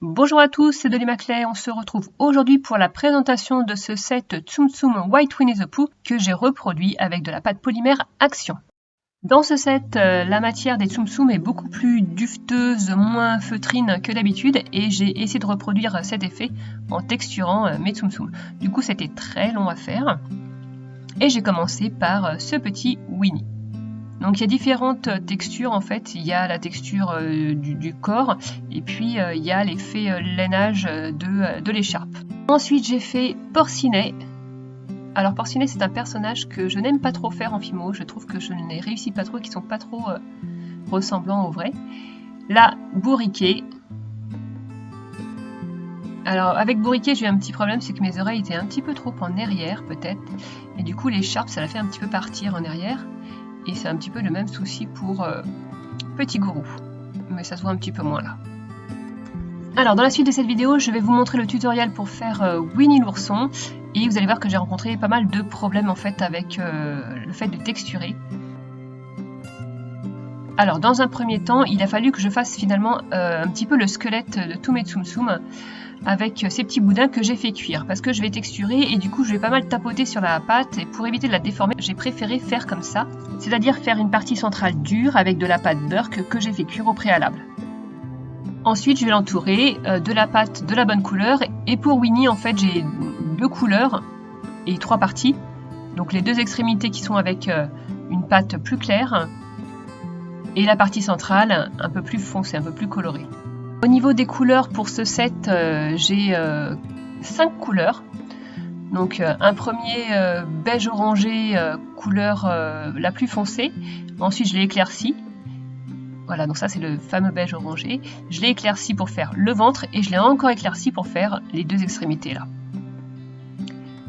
Bonjour à tous, c'est Dolly Maclay. On se retrouve aujourd'hui pour la présentation de ce set Tsum Tsum White Winnie the Pooh que j'ai reproduit avec de la pâte polymère Action. Dans ce set, la matière des Tsum Tsum est beaucoup plus dufteuse, moins feutrine que d'habitude et j'ai essayé de reproduire cet effet en texturant mes Tsum Tsum. Du coup, c'était très long à faire et j'ai commencé par ce petit Winnie. Donc il y a différentes textures en fait, il y a la texture du corps et puis il y a l'effet lainage de l'écharpe. Ensuite j'ai fait Porcinet. Alors Porcinet c'est un personnage que je n'aime pas trop faire en Fimo, je trouve que je ne les réussis pas trop, qu'ils sont pas trop ressemblants au vrai. Là, Bourriquet. Alors avec Bourriquet j'ai eu un petit problème, c'est que mes oreilles étaient un petit peu trop en arrière peut-être, et du coup l'écharpe ça la fait un petit peu partir en arrière. Et c'est un petit peu le même souci pour Petit Gourou, mais ça se voit un petit peu moins là. Alors dans la suite de cette vidéo, je vais vous montrer le tutoriel pour faire Winnie l'ourson, et vous allez voir que j'ai rencontré pas mal de problèmes en fait avec le fait de texturer. Alors dans un premier temps, il a fallu que je fasse finalement un petit peu le squelette de tous mes Tsum Tsum avec ces petits boudins que j'ai fait cuire parce que je vais texturer et du coup je vais pas mal tapoter sur la pâte et pour éviter de la déformer, j'ai préféré faire comme ça, c'est-à-dire faire une partie centrale dure avec de la pâte Burke que j'ai fait cuire au préalable. Ensuite je vais l'entourer de la pâte de la bonne couleur et pour Winnie en fait j'ai deux couleurs et trois parties, donc les deux extrémités qui sont avec une pâte plus claire et la partie centrale un peu plus foncée, un peu plus colorée. Au niveau des couleurs pour ce set, j'ai 5 couleurs. Donc un premier beige orangé, couleur la plus foncée. Ensuite je l'ai éclairci. Voilà, donc ça c'est le fameux beige orangé. Je l'ai éclairci pour faire le ventre et je l'ai encore éclairci pour faire les deux extrémités là.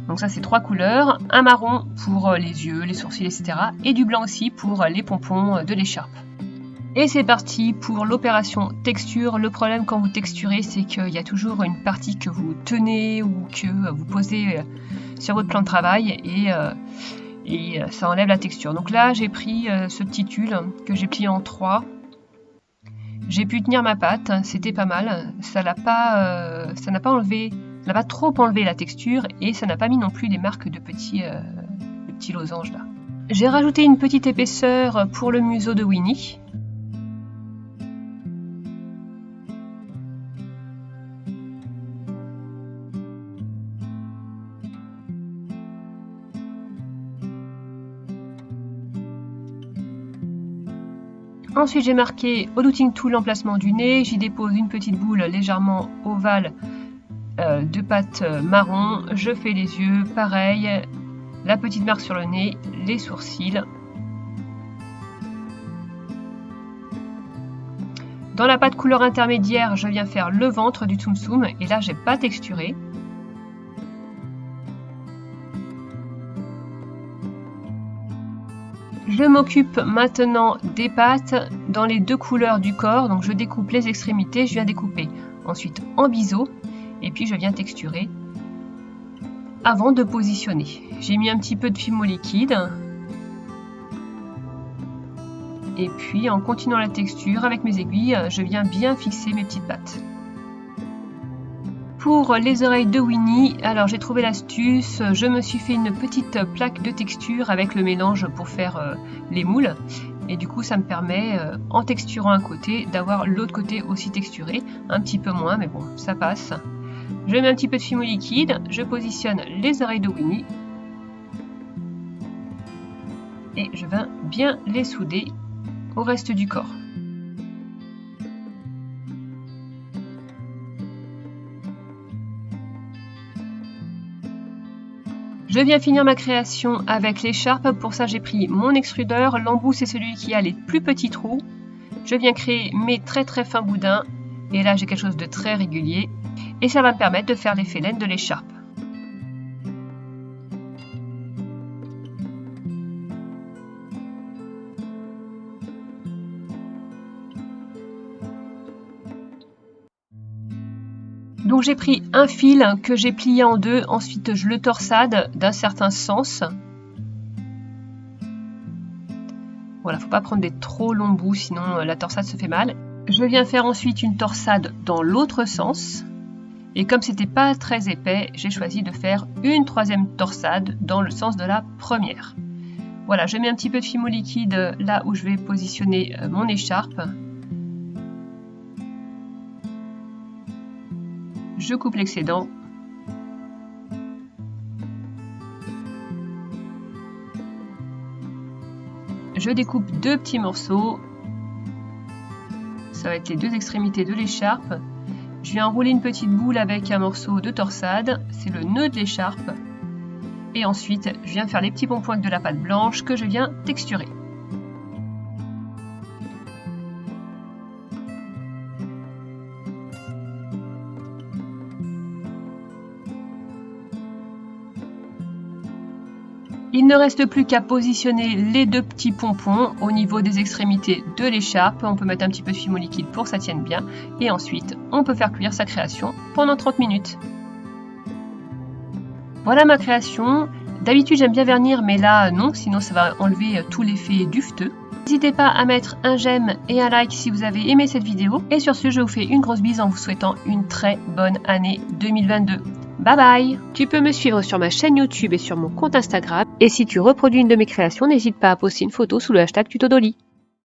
Donc ça c'est 3 couleurs. Un marron pour les yeux, les sourcils, etc. Et du blanc aussi pour les pompons de l'écharpe. Et c'est parti pour l'opération texture. Le problème quand vous texturez, c'est qu'il y a toujours une partie que vous tenez ou que vous posez sur votre plan de travail et ça enlève la texture. Donc là, j'ai pris ce petit tulle que j'ai plié en 3. J'ai pu tenir ma pâte, c'était pas mal. Ça n'a pas trop enlevé la texture et ça n'a pas mis non plus des marques de petits losanges là. J'ai rajouté une petite épaisseur pour le museau de Winnie. Ensuite j'ai marqué au Dotting Tool l'emplacement du nez, j'y dépose une petite boule légèrement ovale de pâte marron, je fais les yeux, pareil, la petite marque sur le nez, les sourcils. Dans la pâte couleur intermédiaire, je viens faire le ventre du Tsum Tsum et là j'ai pas texturé. Je m'occupe maintenant des pattes dans les deux couleurs du corps, donc je découpe les extrémités, je viens découper ensuite en biseau et puis je viens texturer avant de positionner. J'ai mis un petit peu de Fimo liquide et puis en continuant la texture avec mes aiguilles, je viens bien fixer mes petites pattes. Pour les oreilles de Winnie, alors j'ai trouvé l'astuce, je me suis fait une petite plaque de texture avec le mélange pour faire les moules et du coup ça me permet en texturant un côté d'avoir l'autre côté aussi texturé, un petit peu moins mais bon ça passe. Je mets un petit peu de Fimo liquide, je positionne les oreilles de Winnie et je viens bien les souder au reste du corps. Je viens finir ma création avec l'écharpe. Pour ça, j'ai pris mon extrudeur. L'embout, c'est celui qui a les plus petits trous. Je viens créer mes très très fins boudins. Et là, j'ai quelque chose de très régulier. Et ça va me permettre de faire l'effet laine de l'écharpe. Donc j'ai pris un fil que j'ai plié en deux, ensuite je le torsade d'un certain sens. Voilà, faut pas prendre des trop longs bouts, sinon la torsade se fait mal. Je viens faire ensuite une torsade dans l'autre sens. Et comme c'était pas très épais, j'ai choisi de faire une troisième torsade dans le sens de la première. Voilà, je mets un petit peu de fimo liquide là où je vais positionner mon écharpe. Je coupe l'excédent. Je découpe deux petits morceaux. Ça va être les deux extrémités de l'écharpe. Je vais enrouler une petite boule avec un morceau de torsade. C'est le nœud de l'écharpe. Et ensuite, je viens faire les petits pompons avec de la pâte blanche que je viens texturer. Il ne reste plus qu'à positionner les deux petits pompons au niveau des extrémités de l'écharpe. On peut mettre un petit peu de fimo liquide pour que ça tienne bien. Et ensuite, on peut faire cuire sa création pendant 30 minutes. Voilà ma création. D'habitude, j'aime bien vernir, mais là, non, sinon ça va enlever tout l'effet dufteux. N'hésitez pas à mettre un j'aime et un like si vous avez aimé cette vidéo. Et sur ce, je vous fais une grosse bise en vous souhaitant une très bonne année 2022. Bye bye! Tu peux me suivre sur ma chaîne YouTube et sur mon compte Instagram. Et si tu reproduis une de mes créations, n'hésite pas à poster une photo sous le hashtag Tuto Dolly.